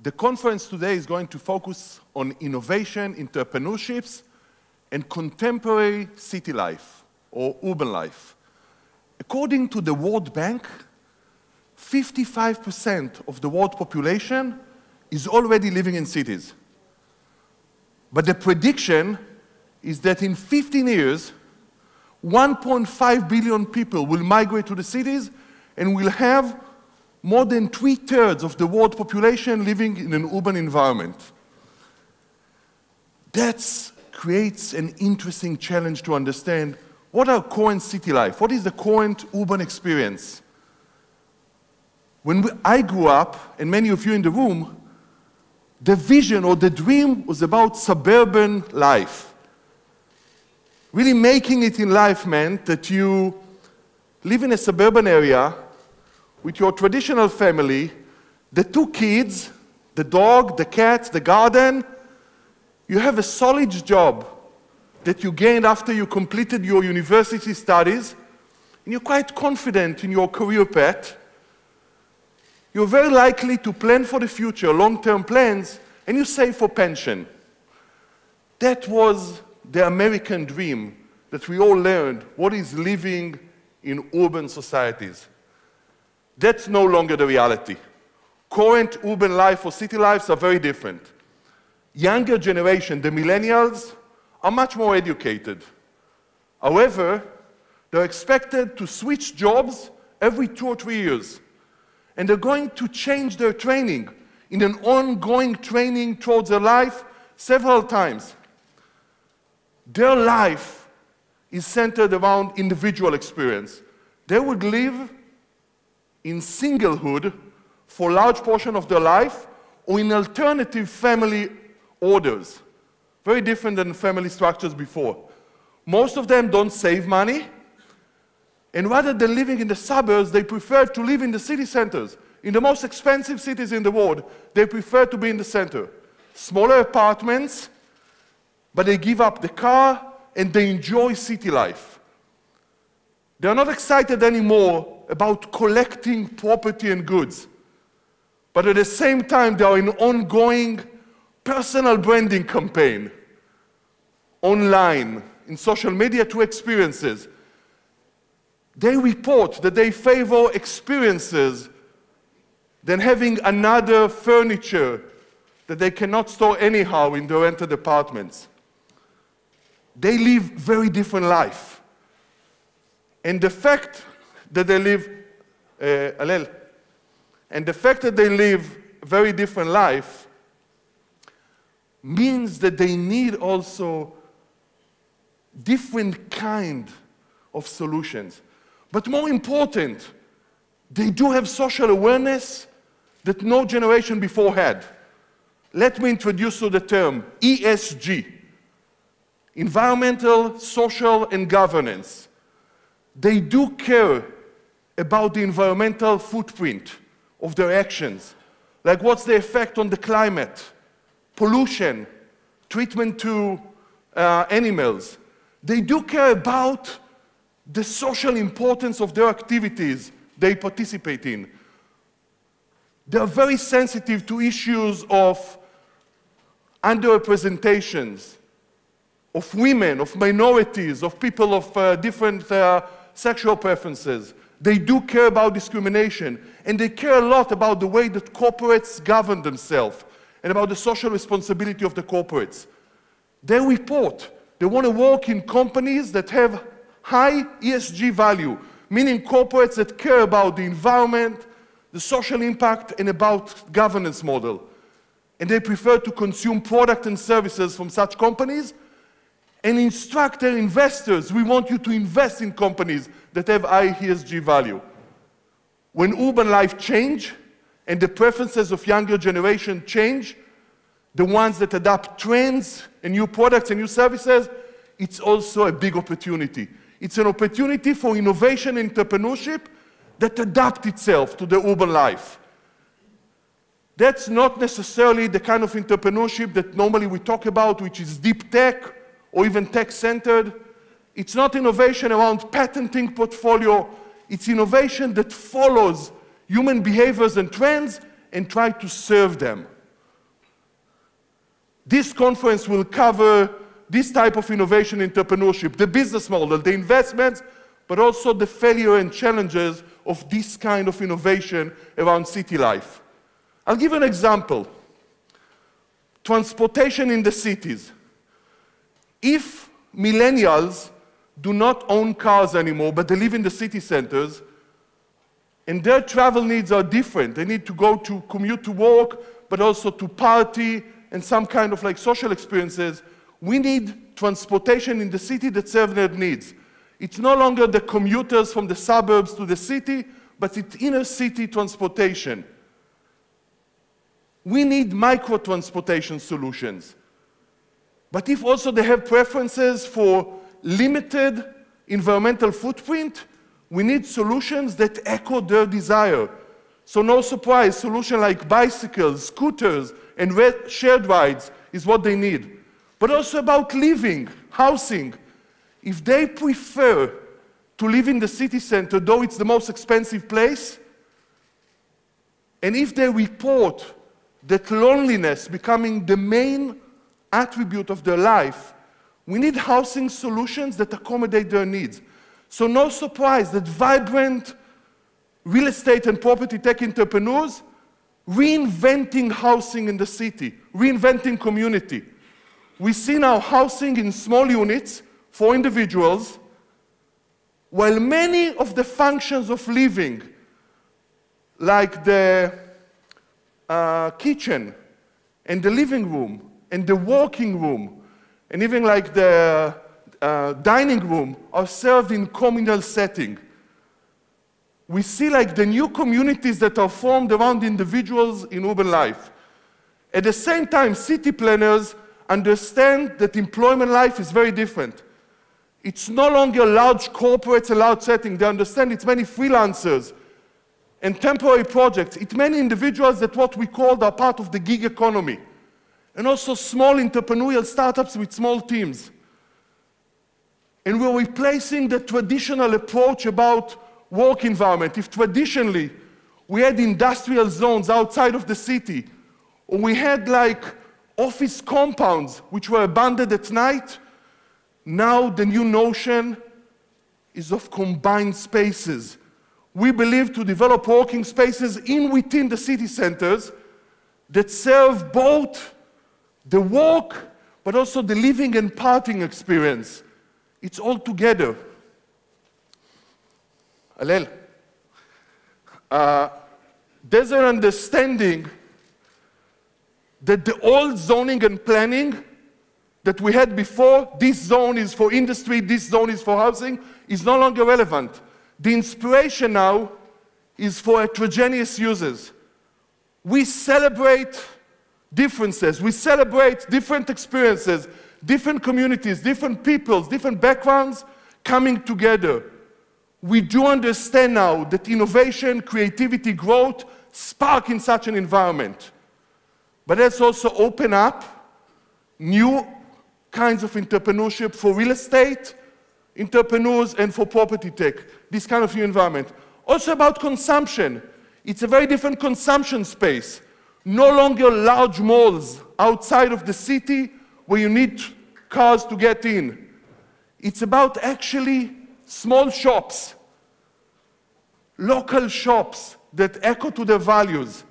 The conference today is going to focus on innovation, entrepreneurships, and contemporary city life, or urban life. According to the World Bank, 55% of the world population is already living in cities. But the prediction is that in 15 years, 1.5 billion people will migrate to the cities and will have more than 2/3 of the world population living in an urban environment. That creates an interesting challenge to understand what are current city life, what is the current urban experience. When I grew up, and many of you in the room, the vision or the dream was about suburban life. Really making it in life meant that you live in a suburban area with your traditional family, the 2 kids, the dog, the cat, the garden. You have a solid job that you gained after you completed your university studies, and you're quite confident in your career path. You're very likely to plan for the future, long-term plans, and you save for pension. That was the American dream that we all learned what is living in urban societies. That's no longer the reality. Current urban life or city lives are very different. Younger generation, the millennials, are much more educated. However, they're expected to switch jobs every 2 or 3 years. And they're going to change their training in an ongoing training towards their life several times. Their life is centered around individual experience. They would live in singlehood for a large portion of their life or in alternative family orders. Very different than family structures before. Most of them don't save money, and rather than living in the suburbs, they prefer to live in the city centers. In the most expensive cities in the world, they prefer to be in the center. Smaller apartments, but they give up the car and they enjoy city life. They are not excited anymore about collecting property and goods, but at the same time, they are in an ongoing personal branding campaign, online, in social media, through experiences. They report that they favor experiences than having another furniture that they cannot store anyhow in their rented apartments. They live very different life. And the fact that they live, very different life means that they need also different kind of solutions. But more important, they do have social awareness that no generation before had. Let me introduce you the term ESG, environmental, social, and governance. They do care about the environmental footprint of their actions, like what's the effect on the climate, pollution, treatment to animals. They do care about the social importance of their activities they participate in. They are very sensitive to issues of underrepresentations, of women, of minorities, of people of different sexual preferences. They do care about discrimination, and they care a lot about the way that corporates govern themselves and about the social responsibility of the corporates. They report they want to work in companies that have high ESG value, meaning corporates that care about the environment, the social impact, and about governance model. And they prefer to consume products and services from such companies and instruct their investors, we want you to invest in companies that have high ESG value. When urban life changes and the preferences of younger generation change, the ones that adopt trends and new products and new services, it's also a big opportunity. It's an opportunity for innovation and entrepreneurship that adapt itself to the urban life. That's not necessarily the kind of entrepreneurship that normally we talk about, which is deep tech or even tech-centered. It's not innovation around patenting portfolio. It's innovation that follows human behaviors and trends and try to serve them. This conference will cover this type of innovation entrepreneurship, the business model, the investments, but also the failure and challenges of this kind of innovation around city life. I'll give an example. Transportation in the cities. If millennials do not own cars anymore, but they live in the city centers, and their travel needs are different. They need to go to commute to work, but also to party and some kind of like social experiences. We need transportation in the city that serves their needs. It's no longer the commuters from the suburbs to the city, but it's inner city transportation. We need micro-transportation solutions. But if also they have preferences for limited environmental footprint, we need solutions that echo their desire. So no surprise, solutions like bicycles, scooters, and shared rides is what they need. But also about living, housing. If they prefer to live in the city center, though it's the most expensive place, and if they report that loneliness becoming the main attribute of their life, we need housing solutions that accommodate their needs. So no surprise that vibrant real estate and property tech entrepreneurs reinventing housing in the city, reinventing community. We see now housing in small units for individuals, while many of the functions of living, like the kitchen and the living room and the working room, and even like the dining room, are served in communal setting. We see like the new communities that are formed around individuals in urban life. At the same time, city planners understand that employment life is very different. It's no longer large corporates and large settings. They understand it's many freelancers and temporary projects. It's many individuals that what we call are part of the gig economy. And also small entrepreneurial startups with small teams. And we're replacing the traditional approach about work environment. If traditionally we had industrial zones outside of the city, or we had like office compounds which were abandoned at night, now the new notion is of combined spaces. We believe to develop working spaces within the city centers that serve both the work but also the living and partying experience. It's all together. Alel. There's an understanding that the old zoning and planning that we had before, this zone is for industry, this zone is for housing, is no longer relevant. The inspiration now is for heterogeneous uses. We celebrate differences, we celebrate different experiences, different communities, different peoples, different backgrounds coming together. We do understand now that innovation, creativity, growth spark in such an environment. But let's also open up new kinds of entrepreneurship for real estate entrepreneurs and for property tech, this kind of new environment. Also about consumption. It's a very different consumption space. No longer large malls outside of the city where you need cars to get in. It's about actually small shops, local shops that echo to their values.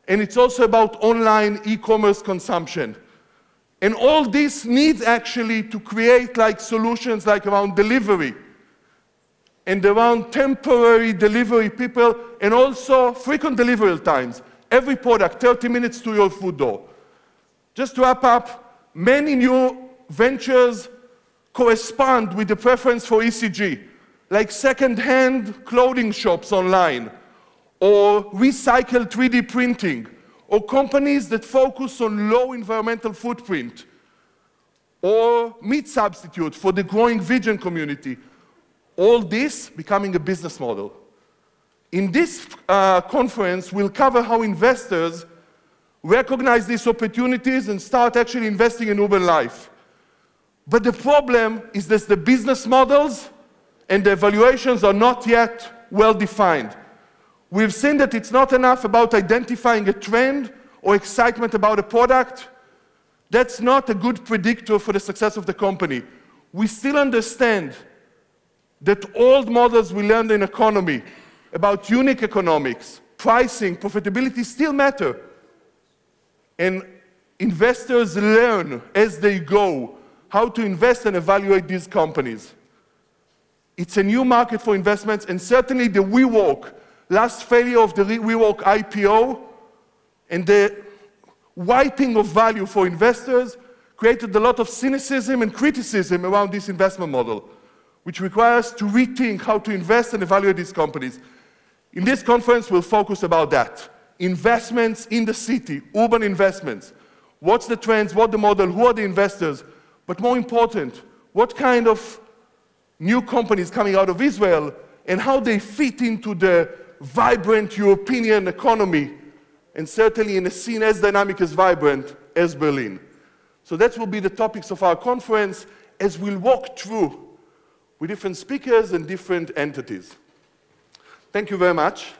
And it's also about online e-commerce consumption. And all this needs actually to create like solutions like around delivery and around temporary delivery people and also frequent delivery times. Every product, 30 minutes to your food door. Just to wrap up, many new ventures correspond with the preference for ECG, like second-hand clothing shops online, or recycled 3D printing, or companies that focus on low environmental footprint, or meat substitute for the growing vegan community. All this becoming a business model. In this conference, we'll cover how investors recognize these opportunities and start actually investing in urban life. But the problem is that the business models and the evaluations are not yet well defined. We've seen that it's not enough about identifying a trend or excitement about a product. that's not a good predictor for the success of the company. We still understand that old models we learned in economy about unit economics, pricing, profitability still matter. And investors learn as they go how to invest and evaluate these companies. It's a new market for investments, and certainly the WeWork, last failure of the WeWork IPO, and the wiping of value for investors created a lot of cynicism and criticism around this investment model, which requires to rethink how to invest and evaluate these companies. In this conference, we'll focus about that. Investments in the city, urban investments. What's the trends, what the model, who are the investors? But more important, what kind of new companies coming out of Israel and how they fit into the vibrant European economy, and certainly in a scene as dynamic, as vibrant as Berlin. So that will be the topics of our conference as we'll walk through with different speakers and different entities. Thank you very much.